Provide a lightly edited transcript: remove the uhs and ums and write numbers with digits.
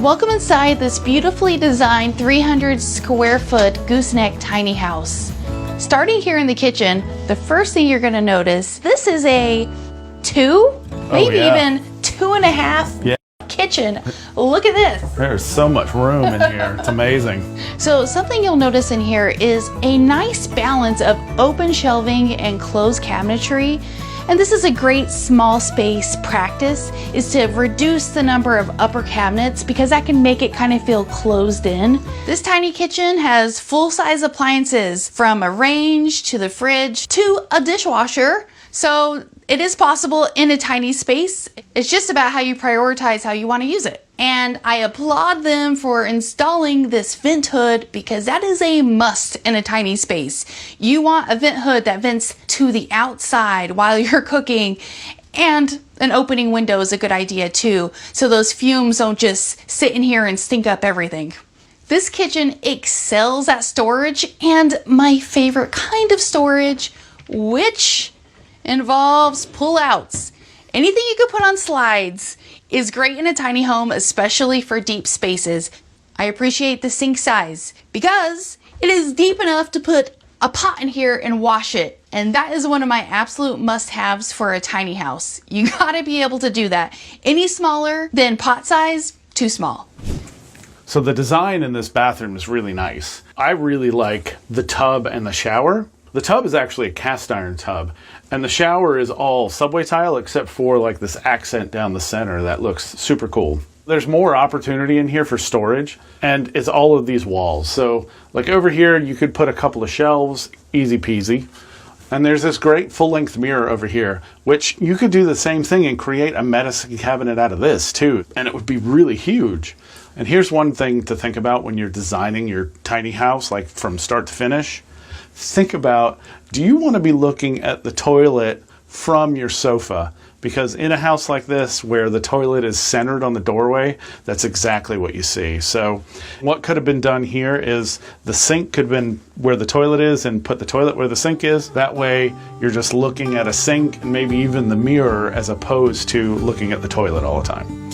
Welcome inside this beautifully designed 300 square foot gooseneck tiny house. Starting here in the kitchen, the first thing you're gonna notice, this is a maybe even 2.5 kitchen. Look at this. There's so much room in here. It's amazing. So something you'll notice in here is a nice balance of open shelving and closed cabinetry. And this is a great small space practice, is to reduce the number of upper cabinets because that can make it kind of feel closed in. This tiny kitchen has full-size appliances from a range to the fridge to a dishwasher. So it is possible in a tiny space. It's just about how you prioritize how you want to use it. And I applaud them for installing this vent hood because that is a must in a tiny space. You want a vent hood that vents to the outside while you're cooking, and an opening window is a good idea too, so those fumes don't just sit in here and stink up everything. This kitchen excels at storage, and my favorite kind of storage, which involves pull-outs. Anything you could put on slides is great in a tiny home, especially for deep spaces. I appreciate the sink size because it is deep enough to put a pot in here and wash it. And that is one of my absolute must-haves for a tiny house. You gotta be able to do that. Any smaller than pot size, too small. So the design in this bathroom is really nice. I really like the tub and the shower. The tub is actually a cast iron tub, and the shower is all subway tile except for like this accent down the center that looks super cool. There's more opportunity in here for storage, and it's all of these walls. So like over here, you could put a couple of shelves, easy peasy. And there's this great full-length mirror over here, which you could do the same thing and create a medicine cabinet out of this too, and it would be really huge. And here's one thing to think about when you're designing your tiny house, like from start to finish. Think about, do you want to be looking at the toilet from your sofa? Because in a house like this, where the toilet is centered on the doorway, that's exactly what you see. So what could have been done here is the sink could have been where the toilet is and put the toilet where the sink is. That way you're just looking at a sink and maybe even the mirror as opposed to looking at the toilet all the time.